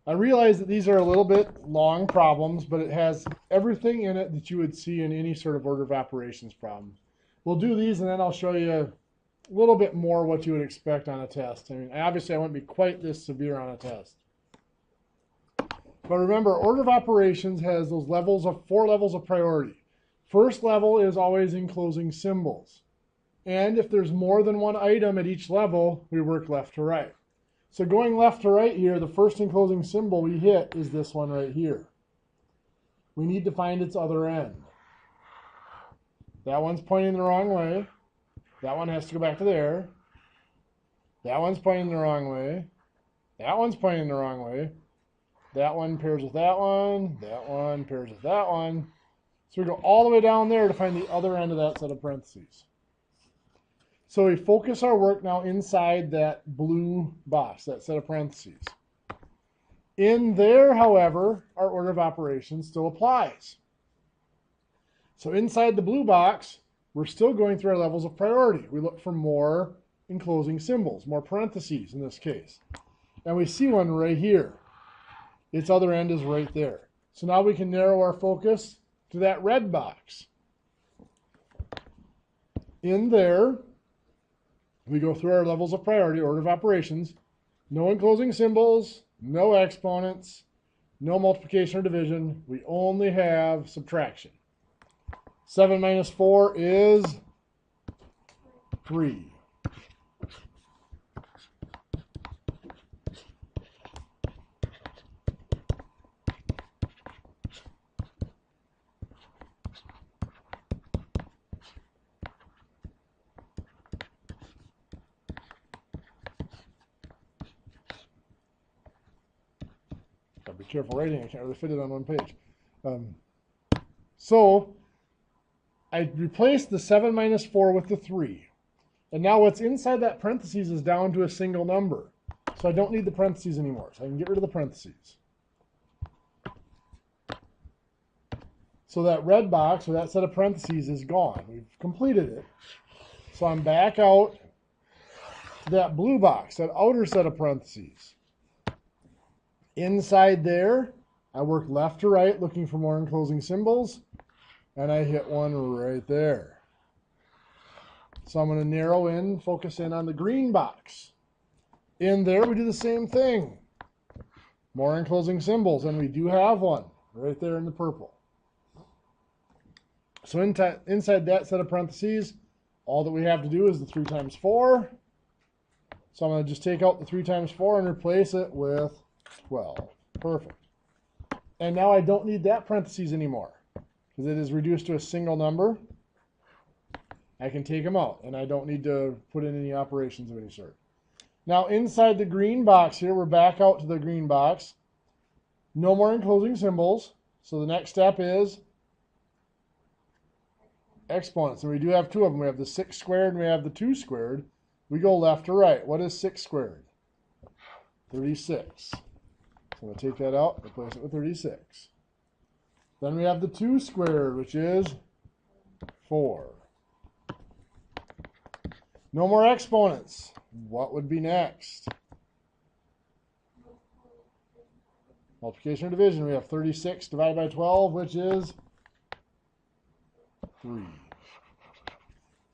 I realize that these are a little bit long problems, but it has everything in it that you would see in any sort of order of operations problem. We'll do these and then I'll show you a little bit more what you would expect on a test. I mean, obviously I wouldn't be quite this severe on a test. But remember, order of operations has those levels of 4 levels of priority. First level is always enclosing symbols. And if there's more than one item at each level, we work left to right. So going left to right here, the first enclosing symbol we hit is this one right here. We need to find its other end. That one's pointing the wrong way. That one has to go back to there. That one's pointing the wrong way. That one's pointing the wrong way. That one pairs with that one. That one pairs with that one. So we go all the way down there to find the other end of that set of parentheses. So we focus our work now inside that blue box, that set of parentheses. In there, however, our order of operations still applies. So inside the blue box, we're still going through our levels of priority. We look for more enclosing symbols, more parentheses in this case. And we see one right here. Its other end is right there. So now we can narrow our focus to that red box. In there, we go through our levels of priority, order of operations. No enclosing symbols, no exponents, no multiplication or division. We only have subtraction. 7 minus 4 is 3. Gotta be careful writing. I can't really fit it on one page. So I replaced the 7 minus 4 with the 3. And now what's inside that parentheses is down to a single number. So I don't need the parentheses anymore. So I can get rid of the parentheses. So that red box, or that set of parentheses, is gone. We've completed it. So I'm back out to that blue box, that outer set of parentheses. Inside there, I work left to right looking for more enclosing symbols. And I hit one right there. So I'm going to narrow in, focus in on the green box. In there, we do the same thing. More enclosing symbols, and we do have one right there in the purple. So inside that set of parentheses, all that we have to do is the 3 times 4. So I'm going to just take out the 3 times 4 and replace it with 12. Perfect. And now I don't need that parentheses anymore, because it is reduced to a single number. I can take them out, and I don't need to put in any operations of any sort. Now inside the green box here, we're back out to the green box. No more enclosing symbols. So the next step is exponents. And we do have 2 of them. We have the 6 squared and we have the 2 squared. We go left to right. What is 6 squared? 36. So we'll take that out, replace it with 36. Then we have the 2 squared, which is 4. No more exponents. What would be next? Multiplication or division. We have 36 divided by 12, which is 3.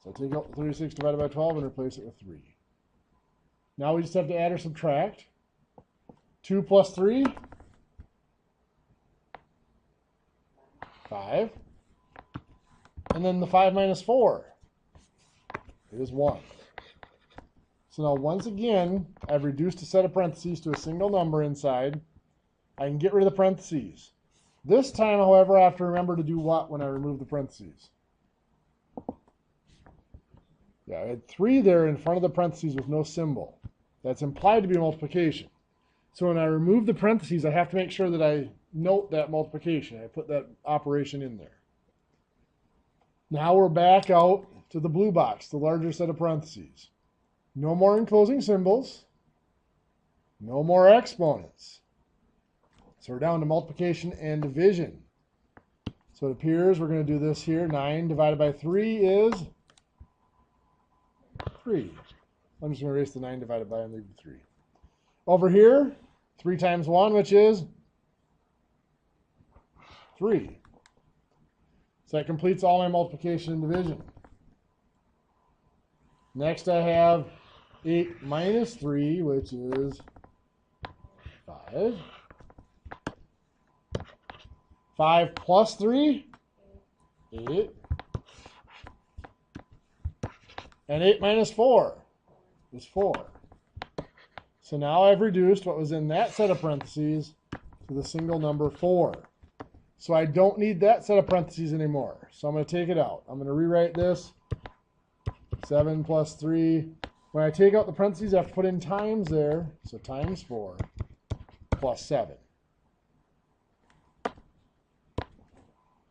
So take out the 36 divided by 12 and replace it with 3. Now we just have to add or subtract. 2 plus 3, 5. And then the 5 minus 4 is 1. So now once again, I've reduced a set of parentheses to a single number inside. I can get rid of the parentheses. This time, however, I have to remember to do what when I remove the parentheses? Yeah, I had 3 there in front of the parentheses with no symbol. That's implied to be multiplication. So when I remove the parentheses, I have to make sure that I note that multiplication. I put that operation in there. Now we're back out to the blue box, the larger set of parentheses. No more enclosing symbols. No more exponents. So we're down to multiplication and division. So it appears we're going to do this here. 9 divided by 3 is 3. I'm just going to erase the 9 divided by and leave the 3. Over here, 3 times 1, which is 3. So that completes all my multiplication and division. Next I have 8 minus 3, which is 5. 5 plus 3, 8. And 8 minus 4 is 4. So now I've reduced what was in that set of parentheses to the single number 4. So I don't need that set of parentheses anymore. So I'm going to take it out. I'm going to rewrite this. 7 plus 3. When I take out the parentheses, I have to put in times there. So times 4 plus 7.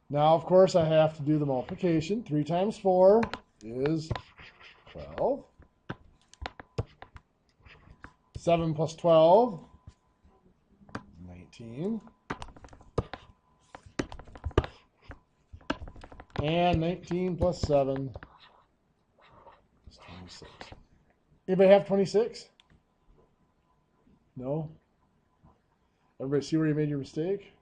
Now, of course, I have to do the multiplication. 3 times 4 is 12. 7 plus 12, 19. And 19 plus 7 is 26. Anybody have 26? No? Everybody see where you made your mistake?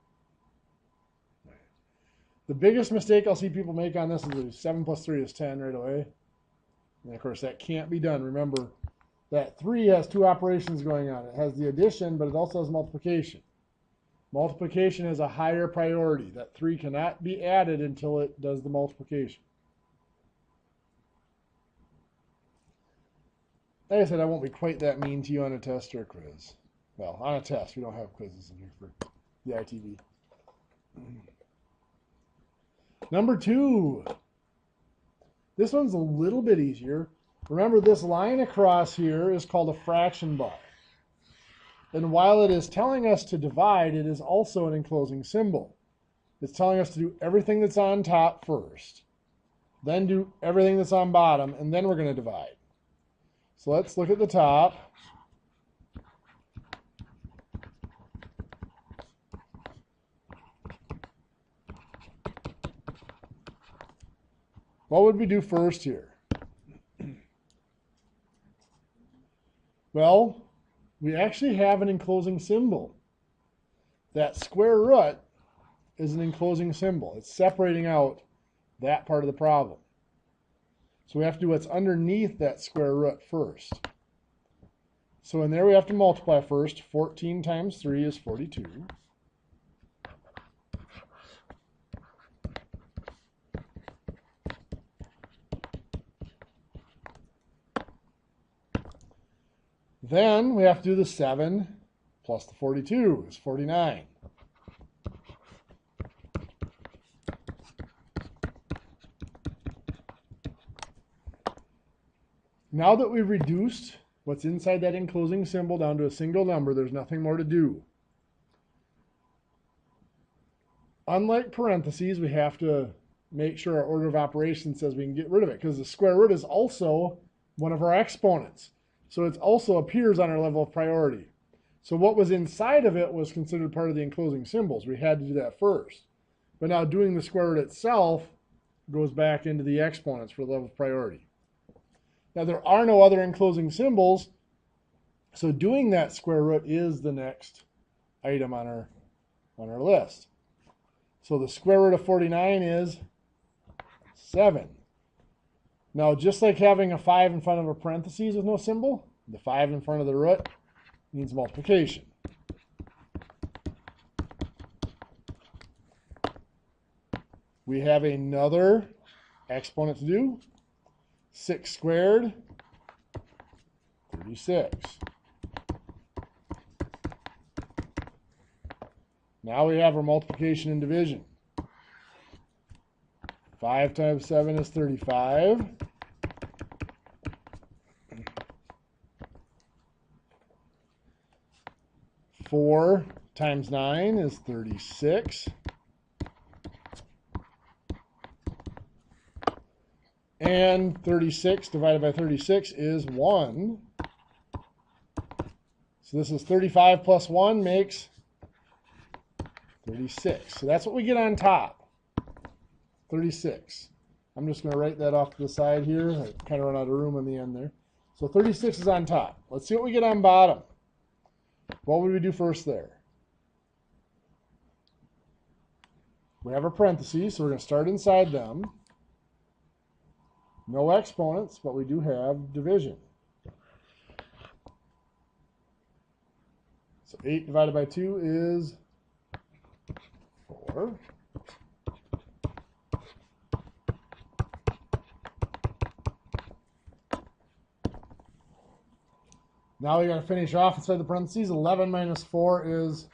The biggest mistake I'll see people make on this is 7 plus 3 is 10 right away. And of course, that can't be done. Remember, that 3 has 2 operations going on. It has the addition, but it also has multiplication. Multiplication has a higher priority. That 3 cannot be added until it does the multiplication. Like I said, I won't be quite that mean to you on a test or a quiz. Well, on a test. We don't have quizzes in here for the ITV. Number 2. This one's a little bit easier. Remember, this line across here is called a fraction bar. And while it is telling us to divide, it is also an enclosing symbol. It's telling us to do everything that's on top first, then do everything that's on bottom, and then we're going to divide. So let's look at the top. What would we do first here? Well, we actually have an enclosing symbol. That square root is an enclosing symbol. It's separating out that part of the problem. So we have to do what's underneath that square root first. So in there we have to multiply first. 14 times 3 is 42. Then we have to do the 7 plus the 42 is 49. Now that we've reduced what's inside that enclosing symbol down to a single number, there's nothing more to do. Unlike parentheses, we have to make sure our order of operations says we can get rid of it, because the square root is also one of our exponents. So it also appears on our level of priority. So what was inside of it was considered part of the enclosing symbols. We had to do that first. But now doing the square root itself goes back into the exponents for the level of priority. Now there are no other enclosing symbols, so doing that square root is the next item on our list. So the square root of 49 is 7. Now, just like having a 5 in front of a parentheses with no symbol, the 5 in front of the root means multiplication. We have another exponent to do. 6 squared, 36. Now we have our multiplication and division. 5 times 7 is 35. 4 times 9 is 36. And 36 divided by 36 is 1. So this is 35 plus 1 makes 36. So that's what we get on top. 36. I'm just going to write that off to the side here. I kind of run out of room on the end there. So 36 is on top. Let's see what we get on bottom. What would we do first there? We have our parentheses, so we're going to start inside them. No exponents, but we do have division. So 8 divided by 2 is 4. Now we got to finish off inside the parentheses. 11 minus 4 is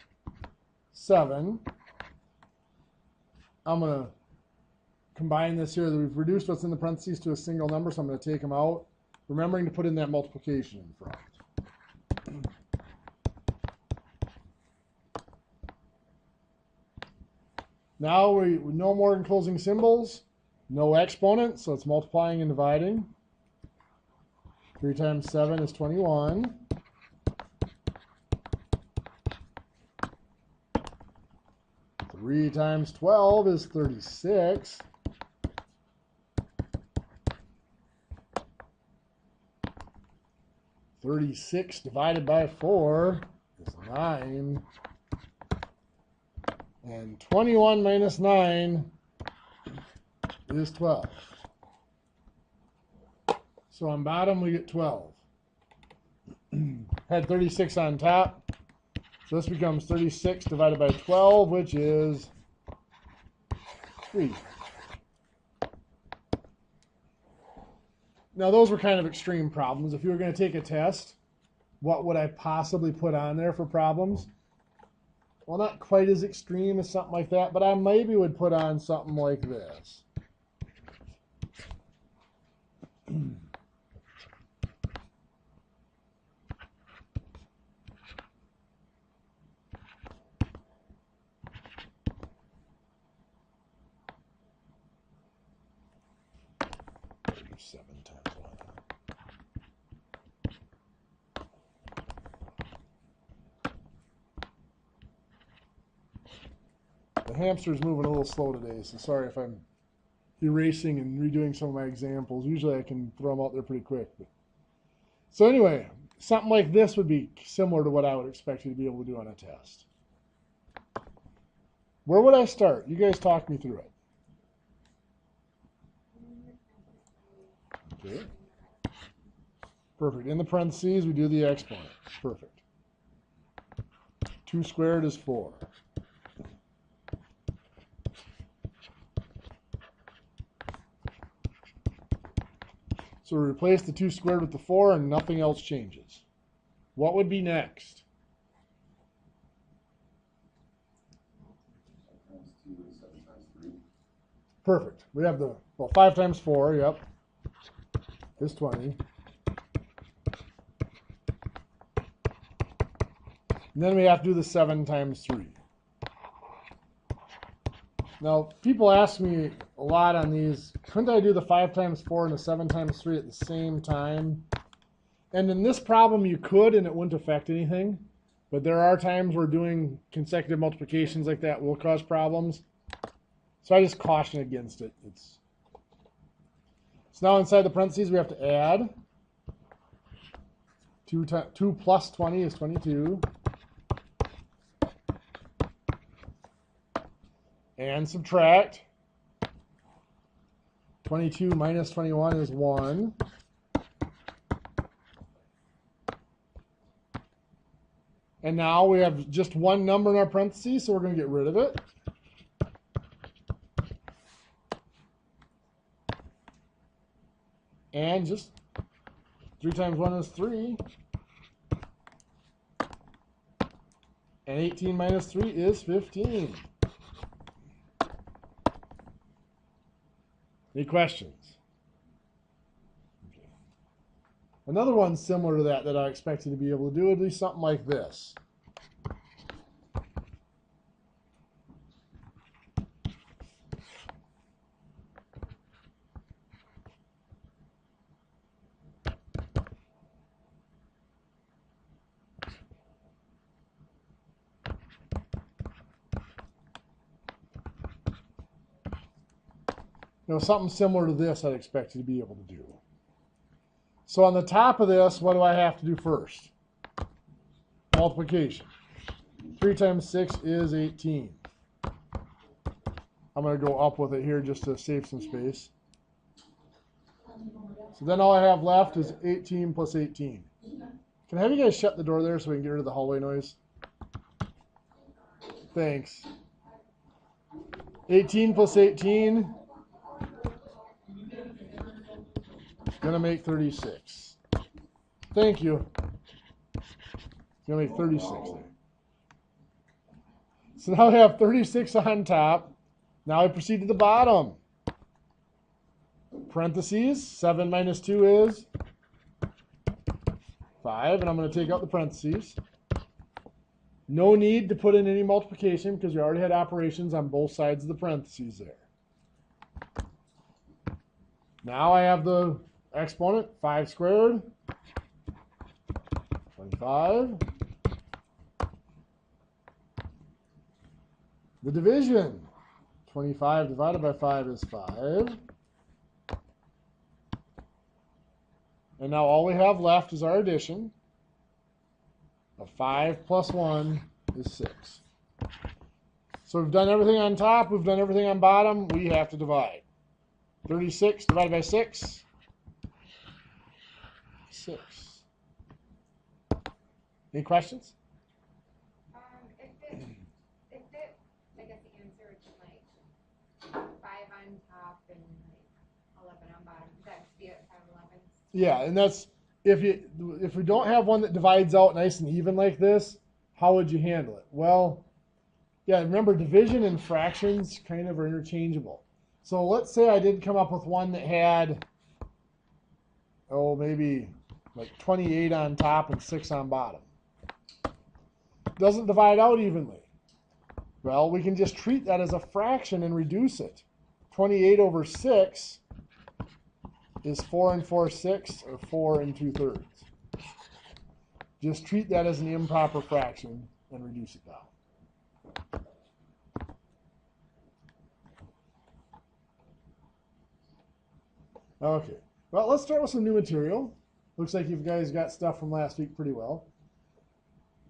7. I'm going to combine this here. We've reduced what's in the parentheses to a single number, so I'm going to take them out, remembering to put in that multiplication in front. Now we no more enclosing symbols, no exponents, so it's multiplying and dividing. 3 times 7 is 21. Three times 12 is 36. 36 divided by 4 is 9. And 21 minus 9 is 12. So on bottom we get 12. Had 36 on top. So this becomes 36 divided by 12, which is 3. Now those were kind of extreme problems. If you were going to take a test, what would I possibly put on there for problems? Well, not quite as extreme as something like that, but I maybe would put on something like this. The hamster's moving a little slow today, so sorry if I'm erasing and redoing some of my examples. Usually I can throw them out there pretty quick. So anyway, something like this would be similar to what I would expect you to be able to do on a test. Where would I start? You guys talk me through it. Okay. Perfect. In the parentheses, we do the exponent. Perfect. 2 squared is 4. So we replace the 2 squared with the 4 and nothing else changes. What would be next? Perfect. We have the, well, 5 times 4, yep, is 20. And then we have to do the 7 times 3. Now, people ask me a lot on these, couldn't I do the 5 times 4 and the 7 times 3 at the same time? And in this problem, you could, and it wouldn't affect anything. But there are times where doing consecutive multiplications like that will cause problems. So I just caution against it. So now inside the parentheses, we have to add. 2 plus 20 is 22. And subtract. 22 minus 21 is 1. And now we have just one number in our parentheses, so we're going to get rid of it. And just 3 times 1 is 3. And 18 minus 3 is 15. Any questions? Okay. Another one similar to that I expect you to be able to do would be something like this. You know, something similar to this I'd expect you to be able to do. So on the top of this, what do I have to do first? multiplication. 3 times 6 is 18. I'm going to go up with it here just to save some space. So then all I have left is 18 plus 18. Can I have you guys shut the door there so we can get rid of the hallway noise? Thanks. 18 plus 18 is going to make 36. Thank you. It's going to make 36 there. So now I have 36 on top. Now I proceed to the bottom. Parentheses, 7 minus 2 is 5, and I'm going to take out the parentheses. No need to put in any multiplication because we already had operations on both sides of the parentheses there. Now I have the exponent, 5 squared, 25. The division, 25 divided by 5 is 5. And now all we have left is our addition of 5 plus 1 is 6. So we've done everything on top, we've done everything on bottom, we have to divide. 36 divided by 6, 6. Any questions? If it, I guess the answer is like 5 on top and like 11 on bottom, does that be at 5 and 11? Yeah, and that's if we don't have one that divides out nice and even like this, how would you handle it? Well, yeah, remember division and fractions kind of are interchangeable. So let's say I did come up with one that had, maybe like 28 on top and 6 on bottom. Doesn't divide out evenly. Well, we can just treat that as a fraction and reduce it. 28 over 6 is 4 and 4 sixths, or 4 and 2/3. Just treat that as an improper fraction and reduce it down. Okay, well, let's start with some new material. Looks like you guys got stuff from last week pretty well.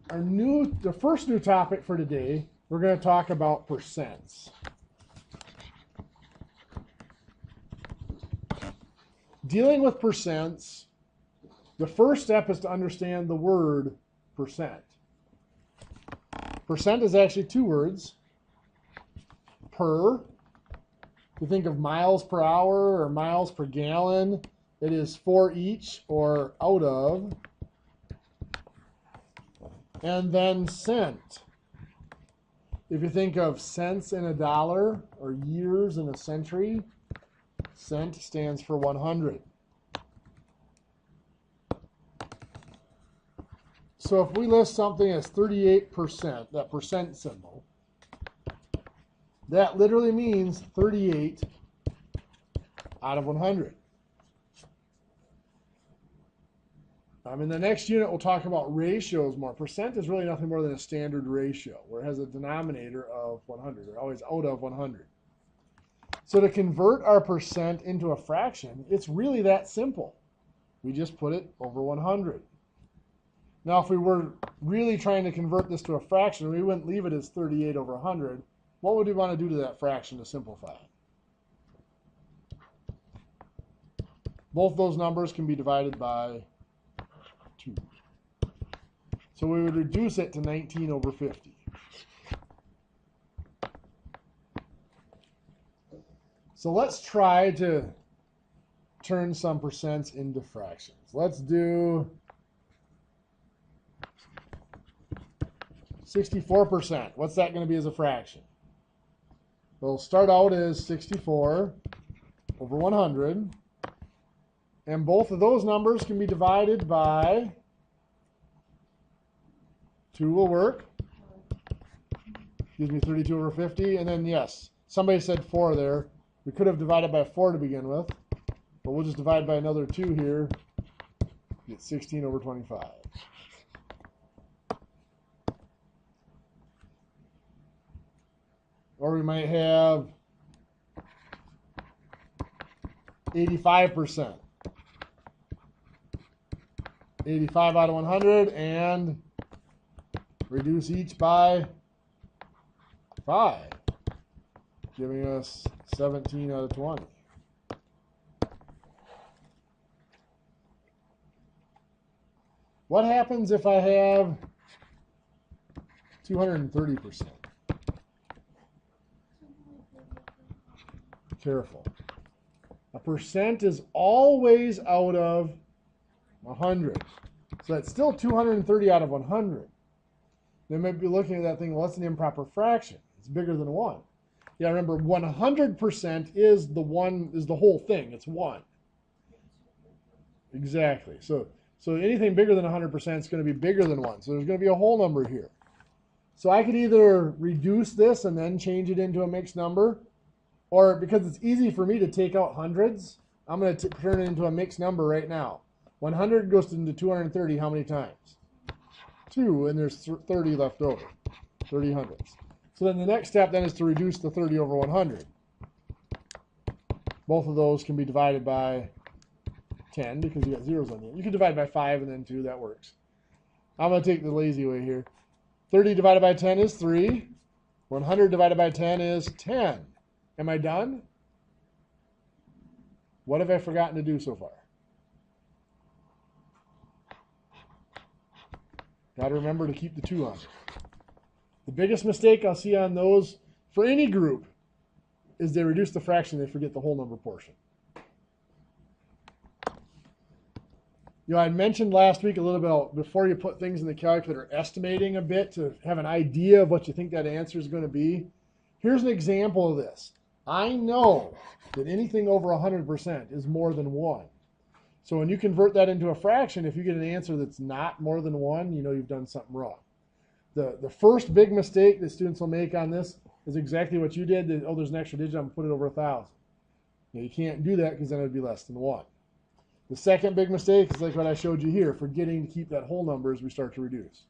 The first new topic for today, we're going to talk about percents. Dealing with percents, the first step is to understand the word percent. Percent is actually 2 words. Per, if you think of miles per hour or miles per gallon, it is for each or out of. And then cent. If you think of cents in a dollar or years in a century, cent stands for 100. So if we list something as 38%, that percent symbol, that literally means 38 out of 100. In the next unit, we'll talk about ratios more. Percent is really nothing more than a standard ratio, where it has a denominator of 100, or always out of 100. So to convert our percent into a fraction, it's really that simple. We just put it over 100. Now, if we were really trying to convert this to a fraction, we wouldn't leave it as 38 over 100. What would we want to do to that fraction to simplify it? Both those numbers can be divided by 2. So we would reduce it to 19 over 50. So let's try to turn some percents into fractions. Let's do 64%. What's that going to be as a fraction? We'll start out as 64 over 100. And both of those numbers can be divided by 2 will work. Gives me 32 over 50. And then, yes, somebody said 4 there. We could have divided by 4 to begin with. But we'll just divide by another 2 here. Get 16 over 25. Or we might have 85%. 85 out of 100 and Reduce each by 5, giving us 17 out of 20. What happens if I have 230%? Careful. A percent is always out of 100. So that's still 230 out of 100. They might be looking at that thing, well, that's an improper fraction. It's bigger than 1. Yeah, remember, 100% is the whole thing. It's 1. Exactly. So anything bigger than 100% is going to be bigger than 1. So there's going to be a whole number here. So I could either reduce this and then change it into a mixed number, or because it's easy for me to take out hundreds, I'm going to turn it into a mixed number right now. 100 goes into 230 how many times? 2, and there's 30 left over. 30 hundredths. So then the next step then is to reduce the 30 over 100. Both of those can be divided by 10 because you got zeros on the end. You can divide by 5 and then 2. That works. I'm going to take the lazy way here. 30 divided by 10 is 3. 100 divided by 10 is 10. Am I done? What have I forgotten to do so far? Got to remember to keep the 2 on. The biggest mistake I'll see on those for any group is they reduce the fraction, they forget the whole number portion. You know, I mentioned last week a little bit about before you put things in the calculator, estimating a bit to have an idea of what you think that answer is going to be. Here's an example of this. I know that anything over 100% is more than 1. So when you convert that into a fraction, if you get an answer that's not more than 1, you know you've done something wrong. The first big mistake that students will make on this is exactly what you did. That, oh, there's an extra digit, I'm going to put it over 1,000. Now, you can't do that because then it would be less than 1. The second big mistake is like what I showed you here, forgetting to keep that whole number as we start to reduce.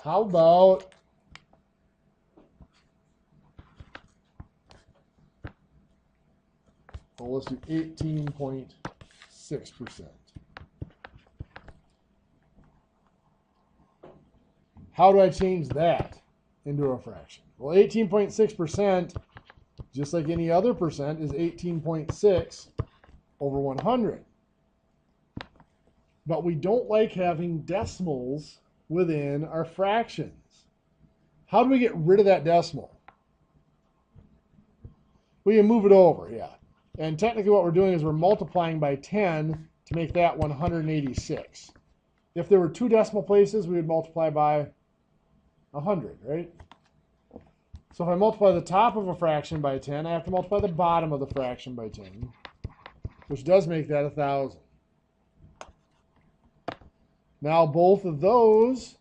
How about well, let's do 18.6%. How do I change that into a fraction? Well, 18.6%, just like any other percent, is 18.6 over 100. But we don't like having decimals within our fractions. How do we get rid of that decimal? We can move it over, yeah. And technically what we're doing is we're multiplying by 10 to make that 186. If there were 2 decimal places, we would multiply by 100, right? So if I multiply the top of a fraction by 10, I have to multiply the bottom of the fraction by 10, which does make that 1,000. Now both of those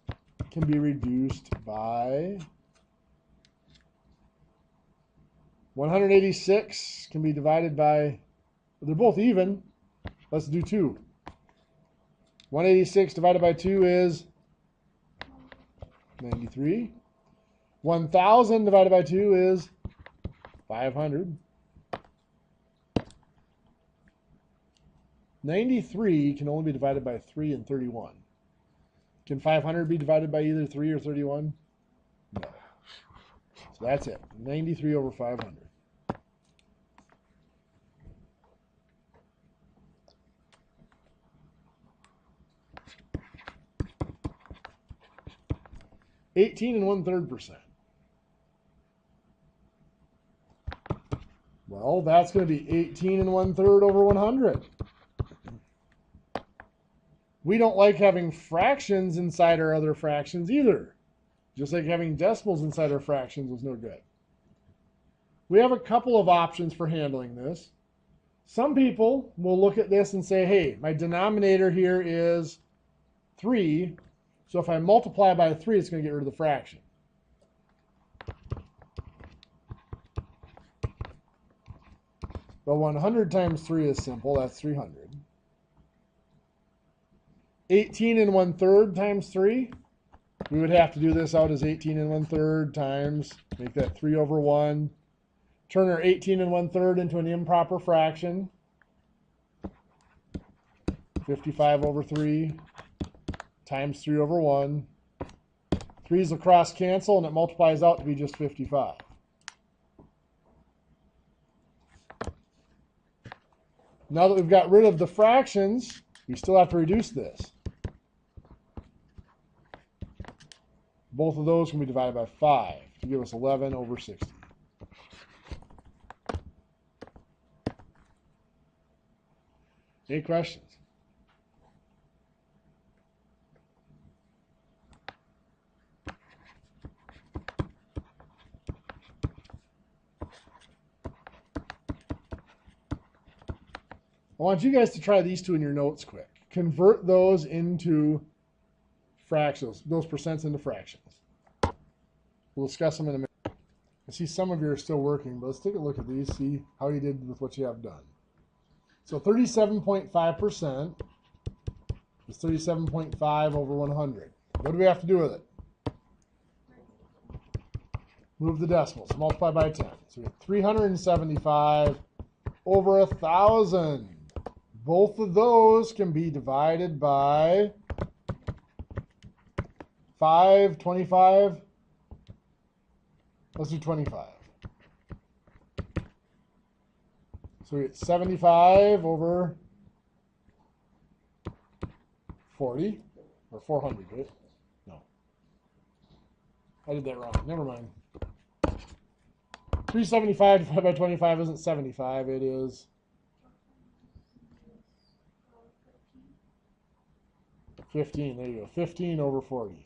can be reduced by 186 can be divided by, they're both even. Let's do 2. 186 divided by 2 is 93. 1,000 divided by 2 is 500. 93 can only be divided by 3 and 31. Can 500 be divided by either 3 or 31? No. So that's it. 93 over 500. (18 1/3%). Well, that's going to be 18 1/3 over 100. We don't like having fractions inside our other fractions either. Just like having decimals inside our fractions was no good. We have a couple of options for handling this. Some people will look at this and say, hey, my denominator here is 3. So if I multiply by 3, it's going to get rid of the fraction. But 100 times 3 is simple. That's 300. 18 1/3 times 3. We would have to do this out as 18 1/3 times, make that 3 over 1. Turn our 18 1/3 into an improper fraction. 55 over 3. times 3 over 1. 3's will cross cancel, and it multiplies out to be just 55. Now that we've got rid of the fractions, we still have to reduce this. Both of those can be divided by 5 to give us 11 over 60. Any questions? I want you guys to try these two in your notes quick. Convert those into fractions, those percents into fractions. We'll discuss them in a minute. I see some of you are still working, but let's take a look at these, see how you did with what you have done. So 37.5% is 37.5 over 100. What do we have to do with it? Move the decimals, multiply by 10. So we have 375 over 1,000. Both of those can be divided by 5, 25. Let's do 25. So we get 75 over 40, or 400, right? No. I did that wrong. Never mind. 375 divided by 25 isn't 75. It is 15. There you go. 15 over 40.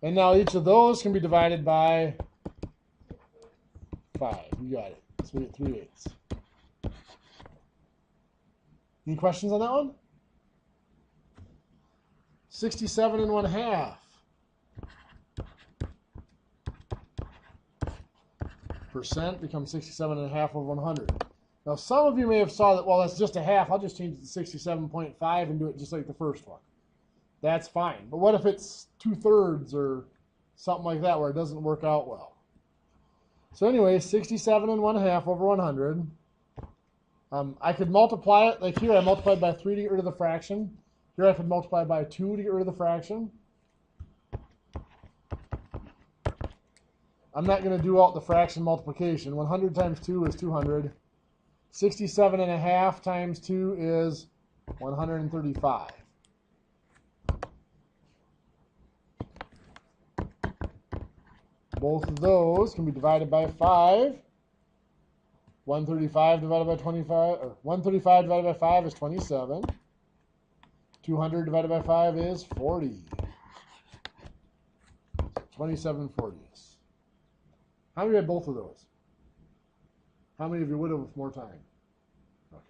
And now each of those can be divided by 5. You got it. So we get 3/8. Any questions on that one? 67 and 1/2. Percent becomes 67 and 1/2 over 100. Now some of you may have saw that, well, that's just a half. I'll just change it to 67.5 and do it just like the first one. That's fine. But what if it's 2/3 or something like that where it doesn't work out well? So anyway, 67 and 1/2 over 100. I could multiply it, like here I multiplied by 3 to get rid of the fraction. Here I could multiply by 2 to get rid of the fraction. I'm not going to do out the fraction multiplication. 100 times 2 is 200. 67 and 1/2 times 2 is 135. Both of those can be divided by 5. 135 divided by 25, or 135 divided by 5 is 27. 200 divided by 5 is 40. 27/40. How many had both of those? How many of you would have with more time? Okay.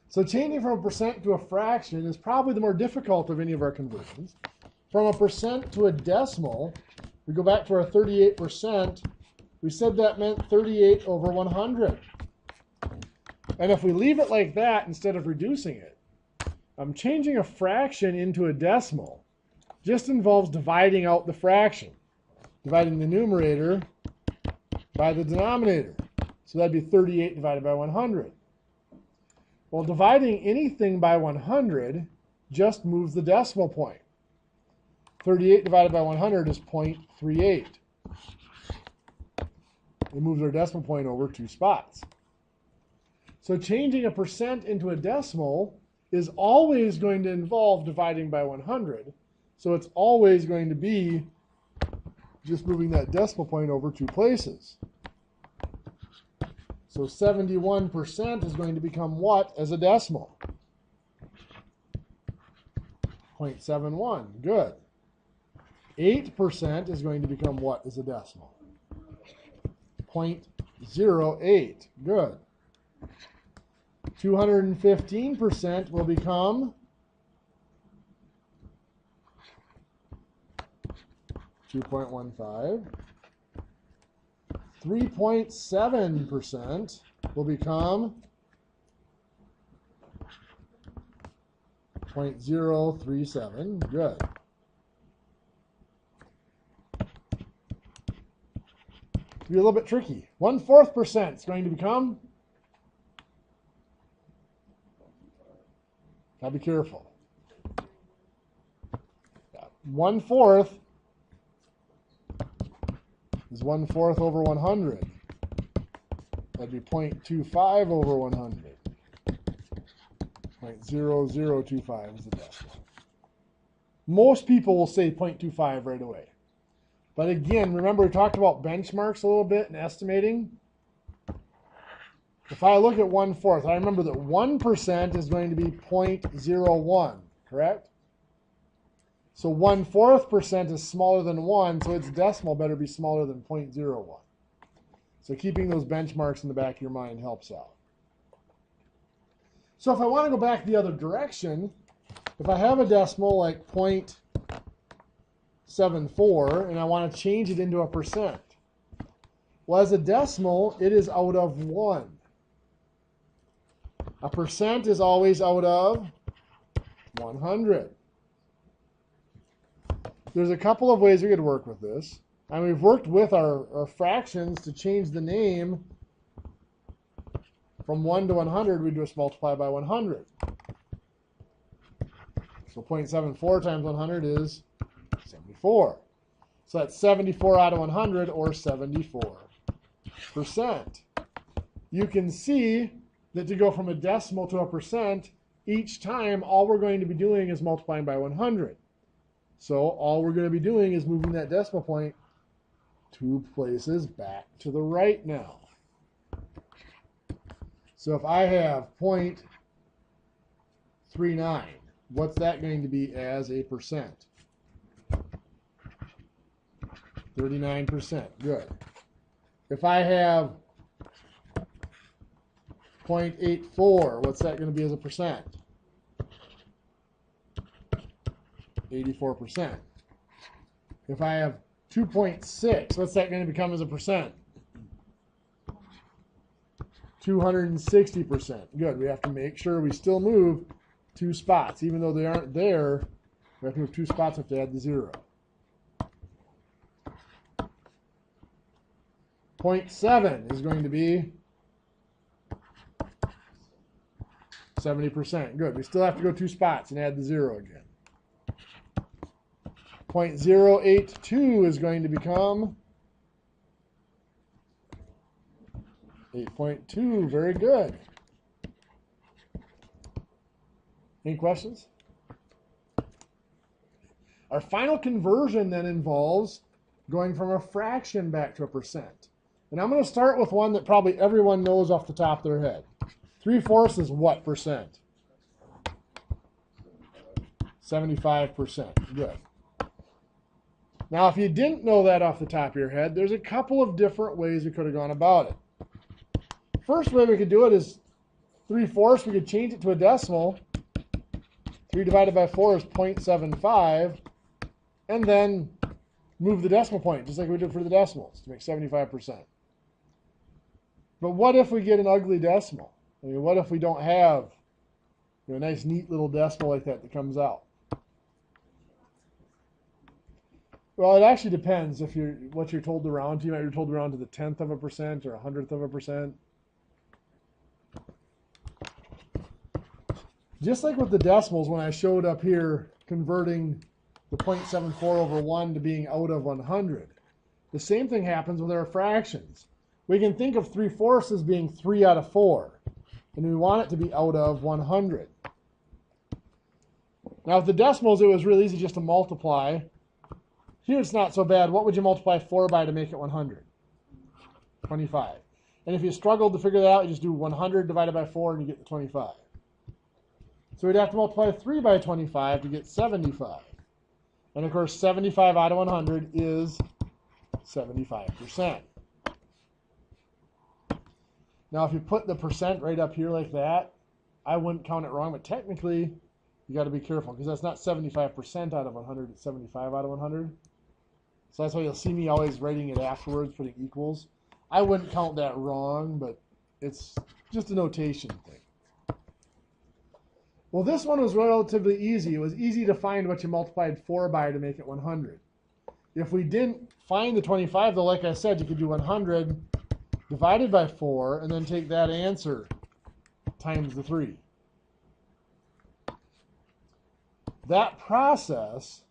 So changing from a percent to a fraction is probably the more difficult of any of our conversions. From a percent to a decimal, we go back to our 38%. We said that meant 38 over 100. And if we leave it like that instead of reducing it, changing a fraction into a decimal just involves dividing out the fraction, dividing the numerator by the denominator. So that'd be 38 divided by 100. Well, dividing anything by 100 just moves the decimal point. 38 divided by 100 is 0.38. It moves our decimal point over 2 spots. So changing a percent into a decimal is always going to involve dividing by 100. So it's always going to be just moving that decimal point over 2 places. So 71% is going to become what as a decimal? 0.71. Good. 8% is going to become what as a decimal? 0.08. Good. 215% will become 2.15. 3.7% will become 0.037. Good. Be a little bit tricky. 1/4% is going to become Gotta be careful. Yeah. 1/4 is 1/4 over 100. That'd be 0.25 over 100. 0.0025 is the decimal. Most people will say 0.25 right away. But again, remember we talked about benchmarks a little bit and estimating. If I look at 1/4, I remember that 1% is going to be 0.01, correct? So 1/4% is smaller than 1, so its decimal better be smaller than 0.01. So keeping those benchmarks in the back of your mind helps out. So if I want to go back the other direction, if I have a decimal like 0.74 and I want to change it into a percent, well, as a decimal, it is out of 1. A percent is always out of 100. There's a couple of ways we could work with this. And we've worked with our fractions to change the name from 1 to 100. We just multiply by 100. So 0.74 times 100 is 74. So that's 74 out of 100, or 74%. You can see that to go from a decimal to a percent, each time all we're going to be doing is multiplying by 100. So all we're going to be doing is moving that decimal point 2 places back to the right now. So if I have 0.39, what's that going to be as a percent? 39%. Good. If I have 0.84, what's that going to be as a percent? 84%. If I have 2.6, what's that going to become as a percent? 260%. Good. We have to make sure we still move 2 spots. Even though they aren't there, we have to move 2 spots, we have to add the 0. 0.7 is going to be 70%. Good. We still have to go 2 spots and add the 0 again. 0.082 is going to become 8.2. Very good. Any questions? Our final conversion then involves going from a fraction back to a percent. And I'm going to start with one that probably everyone knows off the top of their head. 3/4 is what percent? 75%. Good. Now, if you didn't know that off the top of your head, there's a couple of different ways we could have gone about it. First way we could do it is 3/4. We could change it to a decimal. 3 divided by 4 is 0.75. And then move the decimal point, just like we did for the decimals, to make 75%. But what if we get an ugly decimal? I mean, what if we don't have a nice, neat little decimal like that comes out? Well, it actually depends if what you're told to round to. You might be told to round to the 10th of a percent or 100th of a percent. Just like with the decimals, when I showed up here converting the 0.74 over 1 to being out of 100, the same thing happens with our fractions. We can think of 3/4 as being 3 out of 4, and we want it to be out of 100. Now, with the decimals, it was really easy just to multiply. Here it's not so bad. What would you multiply 4 by to make it 100? 25. And if you struggled to figure that out, you just do 100 divided by 4 and you get the 25. So we'd have to multiply 3 by 25 to get 75. And of course, 75 out of 100 is 75%. Now, if you put the percent right up here like that, I wouldn't count it wrong, but technically, you got to be careful because that's not 75% out of 100, it's 75 out of 100. So that's why you'll see me always writing it afterwards, putting equals. I wouldn't count that wrong, but it's just a notation thing. Well, this one was relatively easy. It was easy to find what you multiplied 4 by to make it 100. If we didn't find the 25, though, like I said, you could do 100 divided by 4 and then take that answer times the 3. that process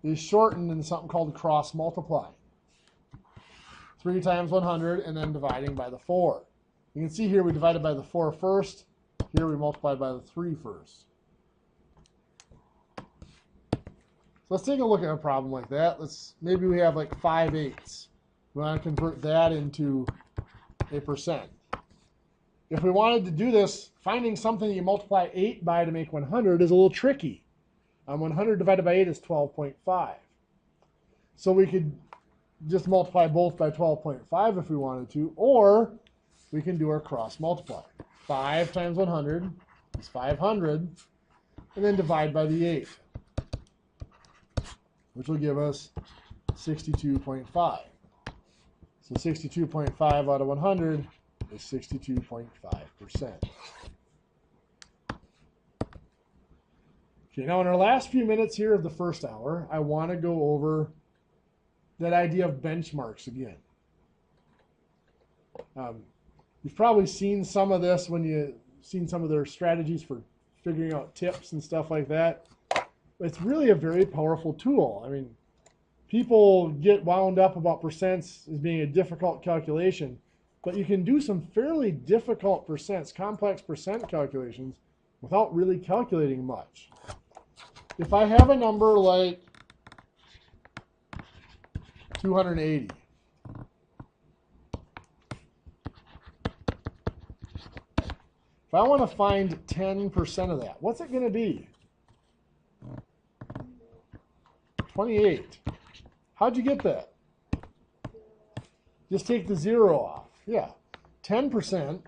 is shortened in something called cross multiplying. 3 times 100 and then dividing by the 4. You can see here we divided by the 4 first. Here we multiplied by the 3 first. So let's take a look at a problem like that. Maybe we have like 5/8. We want to convert that into a percent. If we wanted to do this, finding something that you multiply 8 by to make 100 is a little tricky. 100 divided by 8 is 12.5. So we could just multiply both by 12.5 if we wanted to, or we can do our cross multiply. 5 times 100 is 500, and then divide by the 8, which will give us 62.5. So 62.5 out of 100 is 62.5%. Okay, now in our last few minutes here of the first hour, I want to go over that idea of benchmarks again. You've probably seen some of this when you've seen some of their strategies for figuring out tips and stuff like that. It's really a very powerful tool. I mean, people get wound up about percents as being a difficult calculation, but you can do some fairly difficult percents, complex percent calculations, without really calculating much. If I have a number like 280, if I want to find 10% of that, what's it going to be? 28. How'd you get that? Just take the 0 off. Yeah. 10%.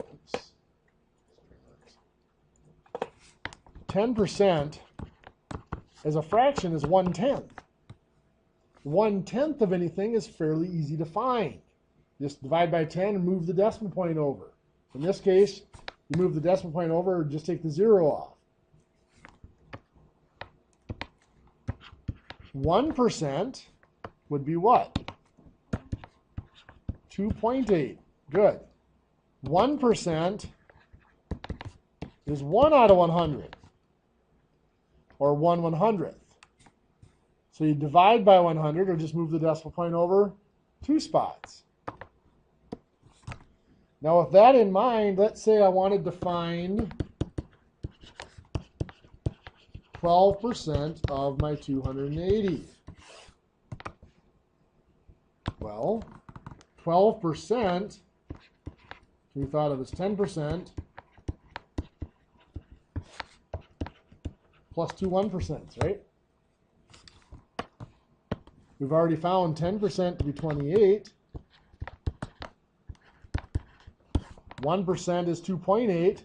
10% as a fraction is 1/10. 1/10 of anything is fairly easy to find. Just divide by 10 and move the decimal point over. In this case, you move the decimal point over, or just take the 0 off. 1% would be what? 2.8. Good. 1% is 1 out of 100, or 1/100th. So you divide by 100, or just move the decimal point over 2 spots. Now with that in mind, let's say I wanted to find 12% of my 280. Well, 12% can be thought of as 10% plus 2 1%, right? We've already found 10% to be 28. 1% is 2.8.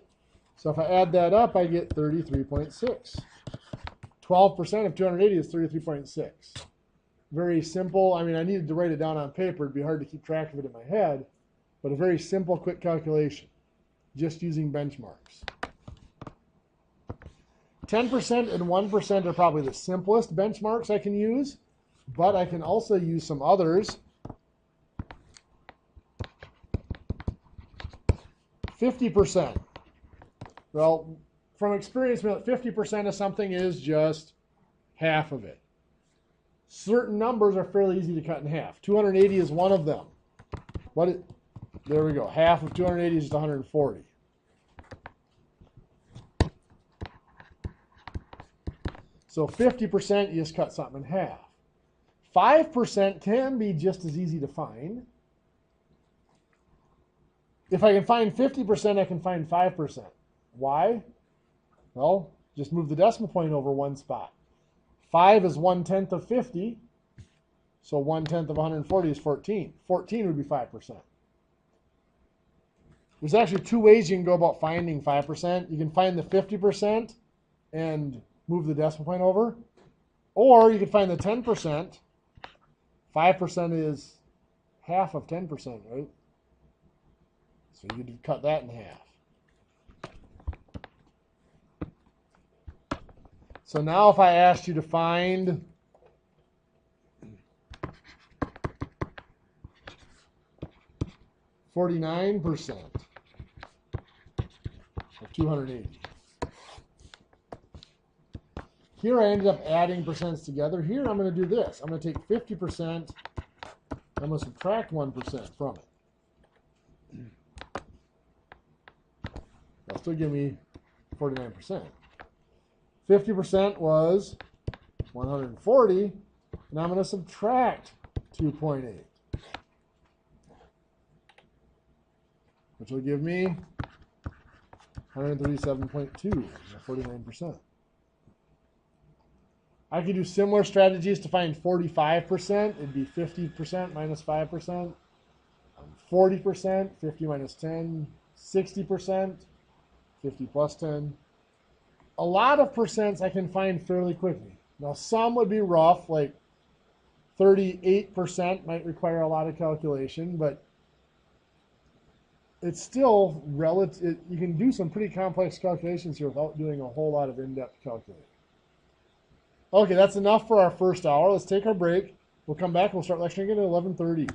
So if I add that up, I get 33.6. 12% of 280 is 33.6. Very simple. I mean, I needed to write it down on paper. It'd be hard to keep track of it in my head. But a very simple, quick calculation, just using benchmarks. 10% and 1% are probably the simplest benchmarks I can use, but I can also use some others. 50%. Well, from experience, 50% of something is just half of it. Certain numbers are fairly easy to cut in half. 280 is one of them. There we go. Half of 280 is just 140. So 50%, you just cut something in half. 5% can be just as easy to find. If I can find 50%, I can find 5%. Why? Well, just move the decimal point over 1 spot. 5 is 1/10 of 50, so 1/10 of 140 is 14. 14 would be 5%. There's actually 2 ways you can go about finding 5%. You can find the 50% and move the decimal point over, or you can find the 10%. 5% is half of 10%, right? So you could cut that in half. So now if I asked you to find 49% of 280. Here I ended up adding percents together. Here I'm going to do this. I'm going to take 50%. I'm going to subtract 1% from it. That'll still give me 49%. 50% was 140, and I'm going to subtract 2.8, which will give me 137.2, 49%. I could do similar strategies to find 45%. It'd be 50% minus 5%, 40%, 50 minus 10, 60%, 50 plus 10. A lot of percents I can find fairly quickly. Now some would be rough, like 38% might require a lot of calculation, but it's still relative. You can do some pretty complex calculations here without doing a whole lot of in-depth calculating. Okay, that's enough for our first hour. Let's take our break. We'll come back. We'll start lecturing again at 11:30.